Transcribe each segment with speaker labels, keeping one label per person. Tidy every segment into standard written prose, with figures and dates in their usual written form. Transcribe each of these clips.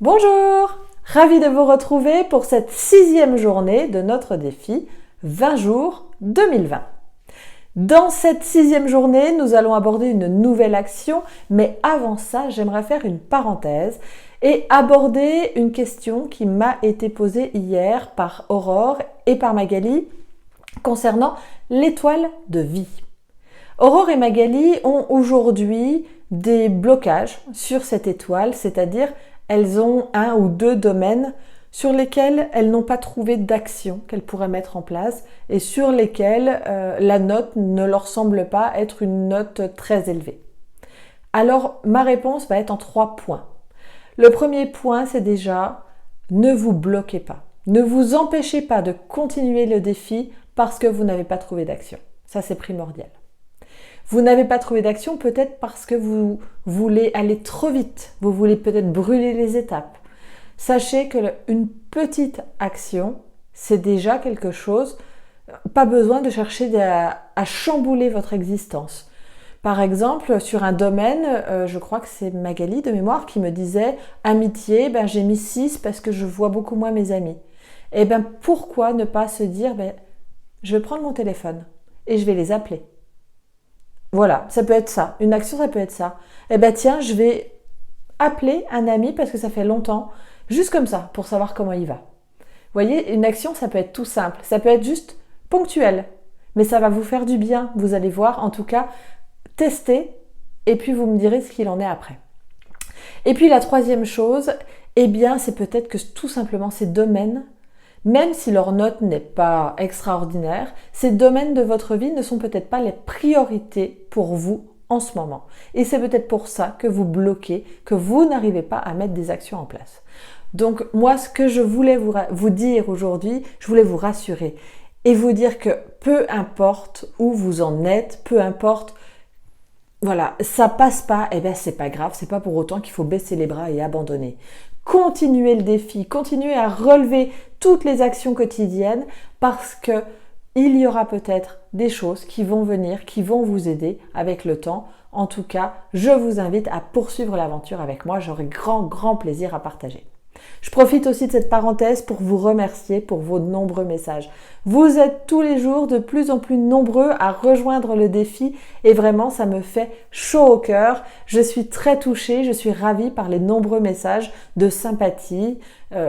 Speaker 1: Bonjour! Ravi de vous retrouver pour cette 6e journée de notre défi 20 jours 2020. Dans cette 6e journée, nous allons aborder une nouvelle action, mais avant ça, j'aimerais faire une parenthèse et aborder une question qui m'a été posée hier par Aurore et par Magali concernant l'étoile de vie. Aurore et Magali ont aujourd'hui des blocages sur cette étoile, c'est-à-dire elles ont un ou deux domaines sur lesquels elles n'ont pas trouvé d'action qu'elles pourraient mettre en place et sur lesquels la note ne leur semble pas être une note très élevée. Alors, ma réponse va être en 3 points. Le premier point, c'est déjà, ne vous bloquez pas. Ne vous empêchez pas de continuer le défi parce que vous n'avez pas trouvé d'action. Ça, c'est primordial. Vous n'avez pas trouvé d'action peut-être parce que vous voulez aller trop vite. Vous voulez peut-être brûler les étapes. Sachez qu'une petite action, c'est déjà quelque chose. Pas besoin de chercher à chambouler votre existence. Par exemple, sur un domaine, je crois que c'est Magali de mémoire qui me disait « Amitié, j'ai mis 6 parce que je vois beaucoup moins mes amis. » Eh bien, pourquoi ne pas se dire « Je vais prendre mon téléphone et je vais les appeler. » Voilà, ça peut être ça. Une action, ça peut être ça. Eh bien, tiens, je vais appeler un ami parce que ça fait longtemps, juste comme ça, pour savoir comment il va. Vous voyez, une action, ça peut être tout simple. Ça peut être juste ponctuel. Mais ça va vous faire du bien. Vous allez voir, en tout cas, tester et puis vous me direz ce qu'il en est après. Et puis la troisième chose, eh bien, c'est peut-être que tout simplement ces domaines, même si leur note n'est pas extraordinaire, ces domaines de votre vie ne sont peut-être pas les priorités pour vous en ce moment. Et c'est peut-être pour ça que vous bloquez, que vous n'arrivez pas à mettre des actions en place. Donc moi, ce que je voulais vous dire aujourd'hui, je voulais vous rassurer et vous dire que peu importe où vous en êtes, peu importe, voilà, ça passe pas, eh bien c'est pas grave, c'est pas pour autant qu'il faut baisser les bras et abandonner. Continuez le défi, continuez à relever toutes les actions quotidiennes parce que il y aura peut-être des choses qui vont venir, qui vont vous aider avec le temps. En tout cas, je vous invite à poursuivre l'aventure avec moi, j'aurai grand plaisir à partager. Je profite aussi de cette parenthèse pour vous remercier pour vos nombreux messages. Vous êtes tous les jours de plus en plus nombreux à rejoindre le défi et vraiment ça me fait chaud au cœur. Je suis très touchée, je suis ravie par les nombreux messages de sympathie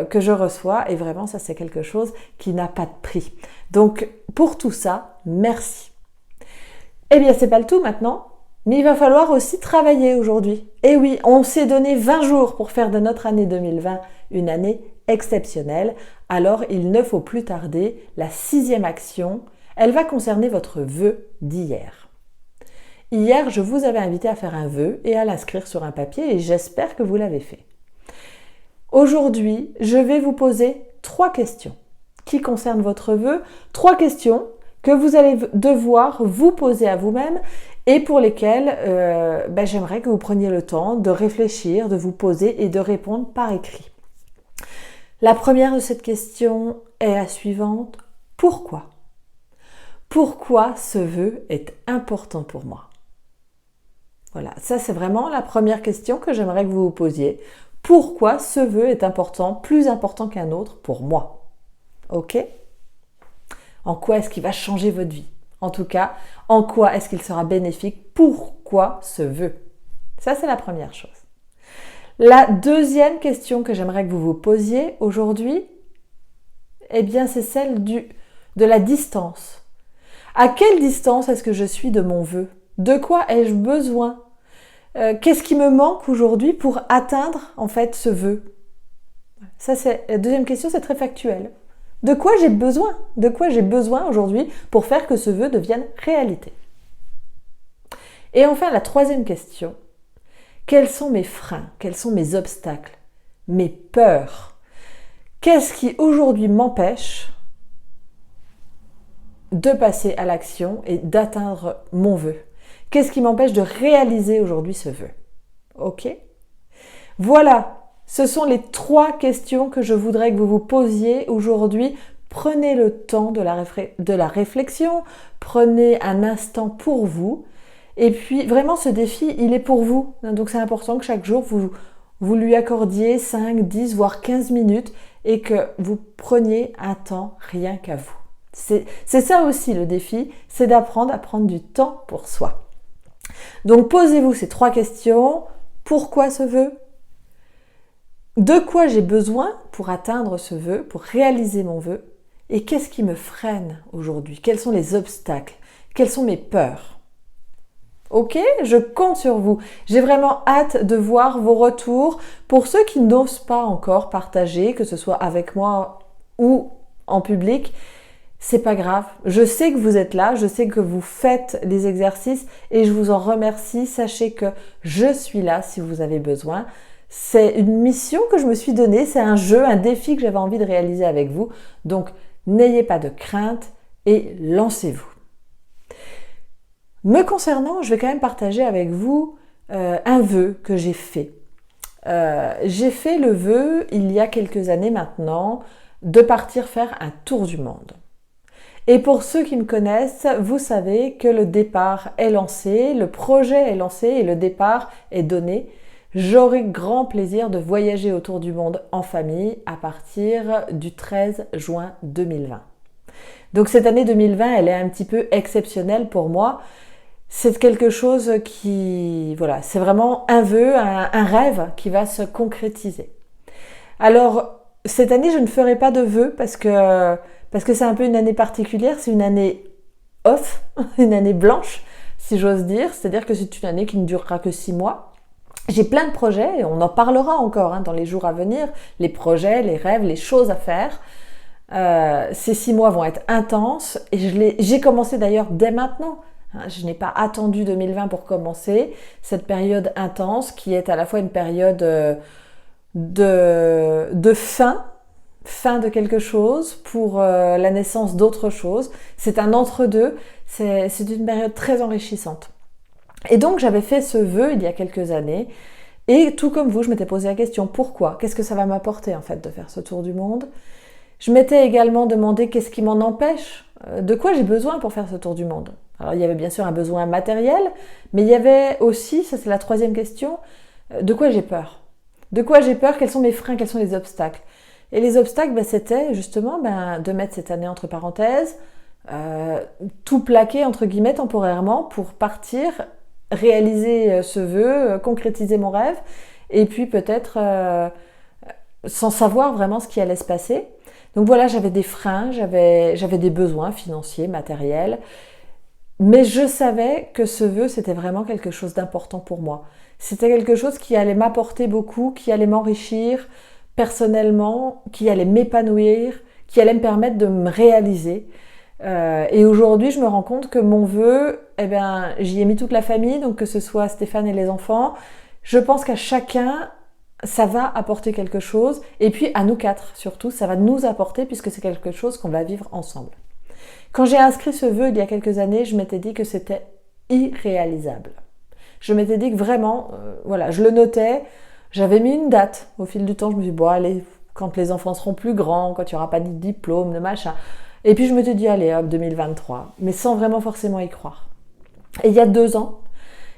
Speaker 1: que je reçois et vraiment ça c'est quelque chose qui n'a pas de prix. Donc pour tout ça, merci. Eh bien c'est pas le tout maintenant. Mais il va falloir aussi travailler aujourd'hui. Et oui, on s'est donné 20 jours pour faire de notre année 2020 une année exceptionnelle. Alors, il ne faut plus tarder. La 6e action, elle va concerner votre vœu d'hier. Hier, je vous avais invité à faire un vœu et à l'inscrire sur un papier et j'espère que vous l'avez fait. Aujourd'hui, je vais vous poser 3 questions qui concernent votre vœu. 3 questions que vous allez devoir vous poser à vous-même et pour lesquelles j'aimerais que vous preniez le temps de réfléchir, de vous poser et de répondre par écrit. La première de cette question est la suivante. Pourquoi ? Pourquoi ce vœu est important pour moi ? Voilà, ça c'est vraiment la première question que j'aimerais que vous vous posiez. Pourquoi ce vœu est important, plus important qu'un autre pour moi ? Ok ? En quoi est-ce qu'il va changer votre vie ? En tout cas, en quoi est-ce qu'il sera bénéfique? Pourquoi ce vœu? Ça, c'est la première chose. La deuxième question que j'aimerais que vous vous posiez aujourd'hui, eh bien, c'est celle de la distance. À quelle distance est-ce que je suis de mon vœu? De quoi ai-je besoin? Qu'est-ce qui me manque aujourd'hui pour atteindre, en fait, ce vœu? Ça, c'est la deuxième question, c'est très factuel. De quoi j'ai besoin? De quoi j'ai besoin aujourd'hui pour faire que ce vœu devienne réalité? Et enfin, la troisième question. Quels sont mes freins? Quels sont mes obstacles? Mes peurs? Qu'est-ce qui aujourd'hui m'empêche de passer à l'action et d'atteindre mon vœu? Qu'est-ce qui m'empêche de réaliser aujourd'hui ce vœu? Ok? Voilà. Ce sont les 3 questions que je voudrais que vous vous posiez aujourd'hui. Prenez le temps de la réflexion, prenez un instant pour vous. Et puis vraiment ce défi, il est pour vous. Donc c'est important que chaque jour, vous lui accordiez 5, 10, voire 15 minutes et que vous preniez un temps rien qu'à vous. C'est ça aussi le défi, c'est d'apprendre à prendre du temps pour soi. Donc posez-vous ces 3 questions. Pourquoi ce vœu ? De quoi j'ai besoin pour atteindre ce vœu, pour réaliser mon vœu ? Et qu'est-ce qui me freine aujourd'hui ? Quels sont les obstacles ? Quelles sont mes peurs ? Ok, je compte sur vous. J'ai vraiment hâte de voir vos retours. Pour ceux qui n'osent pas encore partager, que ce soit avec moi ou en public, c'est pas grave. Je sais que vous êtes là, je sais que vous faites les exercices et je vous en remercie. Sachez que je suis là si vous avez besoin. C'est une mission que je me suis donnée, c'est un jeu, un défi que j'avais envie de réaliser avec vous. Donc, n'ayez pas de crainte et lancez-vous. Me concernant, je vais quand même partager avec vous un vœu que j'ai fait. J'ai fait le vœu, il y a quelques années maintenant, de partir faire un tour du monde. Et pour ceux qui me connaissent, vous savez que le départ est lancé, le projet est lancé et le départ est donné. J'aurai grand plaisir de voyager autour du monde en famille à partir du 13 juin 2020. Donc cette année 2020, elle est un petit peu exceptionnelle pour moi. C'est quelque chose qui, voilà, c'est vraiment un vœu, un rêve qui va se concrétiser. Alors, cette année, je ne ferai pas de vœu parce que c'est un peu une année particulière, c'est une année off, une année blanche, si j'ose dire. C'est-à-dire que c'est une année qui ne durera que 6 mois. J'ai plein de projets, et on en parlera encore dans les jours à venir, les projets, les rêves, les choses à faire. Ces 6 mois vont être intenses et j'ai commencé d'ailleurs dès maintenant. Je n'ai pas attendu 2020 pour commencer cette période intense qui est à la fois une période de fin de quelque chose pour la naissance d'autre chose. C'est un entre-deux, c'est une période très enrichissante. Et donc j'avais fait ce vœu il y a quelques années et tout comme vous, je m'étais posé la question pourquoi ? Qu'est-ce que ça va m'apporter en fait de faire ce tour du monde ? Je m'étais également demandé qu'est-ce qui m'en empêche ? De quoi j'ai besoin pour faire ce tour du monde ? Alors il y avait bien sûr un besoin matériel, mais il y avait aussi, ça c'est la 3e question, de quoi j'ai peur ? De quoi j'ai peur ? Quels sont mes freins ? Quels sont les obstacles ? Et les obstacles, c'était justement de mettre cette année entre parenthèses, tout plaquer entre guillemets temporairement pour partir, réaliser ce vœu, concrétiser mon rêve, et puis peut-être sans savoir vraiment ce qui allait se passer. Donc voilà, j'avais des freins, j'avais des besoins financiers, matériels, mais je savais que ce vœu, c'était vraiment quelque chose d'important pour moi. C'était quelque chose qui allait m'apporter beaucoup, qui allait m'enrichir personnellement, qui allait m'épanouir, qui allait me permettre de me réaliser. Et aujourd'hui, je me rends compte que mon vœu, j'y ai mis toute la famille, donc que ce soit Stéphane et les enfants. Je pense qu'à chacun, ça va apporter quelque chose. Et puis à nous 4, surtout, ça va nous apporter puisque c'est quelque chose qu'on va vivre ensemble. Quand j'ai inscrit ce vœu il y a quelques années, je m'étais dit que c'était irréalisable. Je m'étais dit que vraiment, je le notais. J'avais mis une date. Au fil du temps, je me suis dit, bon allez, quand les enfants seront plus grands, quand il n'y aura pas de diplôme, de machin. Et puis je me suis dit, allez hop, 2023. Mais sans vraiment forcément y croire. Et il y a 2 ans,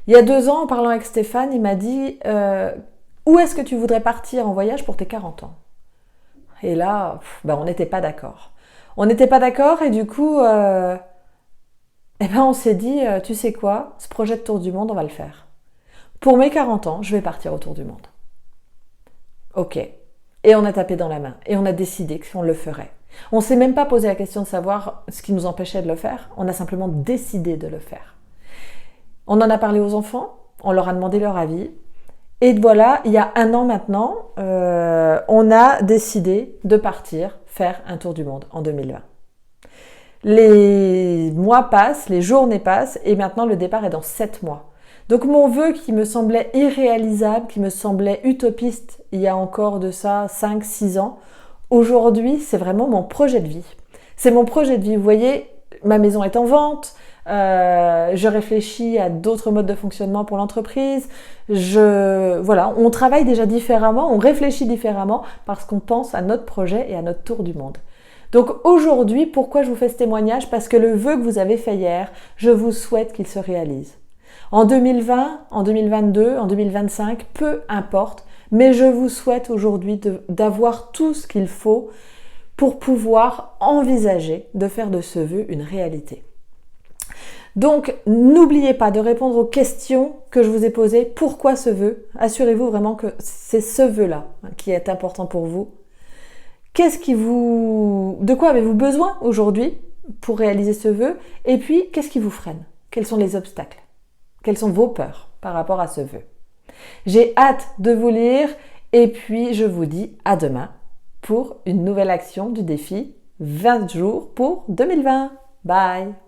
Speaker 1: en parlant avec Stéphane, il m'a dit, où est-ce que tu voudrais partir en voyage pour tes 40 ans ? Et là, on n'était pas d'accord. On n'était pas d'accord et du coup, on s'est dit, tu sais quoi, ce projet de tour du monde, on va le faire. Pour mes 40 ans, je vais partir au tour du monde. Ok. Et on a tapé dans la main et on a décidé qu'on le ferait. On ne s'est même pas posé la question de savoir ce qui nous empêchait de le faire. On a simplement décidé de le faire. On en a parlé aux enfants, on leur a demandé leur avis. Et voilà, il y a 1 an maintenant, on a décidé de partir faire un tour du monde en 2020. Les mois passent, les journées passent et maintenant le départ est dans 7 mois. Donc mon vœu qui me semblait irréalisable, qui me semblait utopiste il y a encore de ça 5-6 ans, aujourd'hui c'est vraiment mon projet de vie. C'est mon projet de vie, vous voyez, ma maison est en vente, je réfléchis à d'autres modes de fonctionnement pour l'entreprise, on travaille déjà différemment, on réfléchit différemment parce qu'on pense à notre projet et à notre tour du monde. Donc aujourd'hui, pourquoi je vous fais ce témoignage ? Parce que le vœu que vous avez fait hier, je vous souhaite qu'il se réalise. En 2020, en 2022, en 2025, peu importe, mais je vous souhaite aujourd'hui d'avoir tout ce qu'il faut pour pouvoir envisager de faire de ce vœu une réalité. Donc, n'oubliez pas de répondre aux questions que je vous ai posées. Pourquoi ce vœu? Assurez-vous vraiment que c'est ce vœu-là qui est important pour vous. De quoi avez-vous besoin aujourd'hui pour réaliser ce vœu? Et puis, qu'est-ce qui vous freine? Quels sont les obstacles? Quelles sont vos peurs par rapport à ce vœu? J'ai hâte de vous lire et puis je vous dis à demain pour une nouvelle action du défi 20 jours pour 2020. Bye!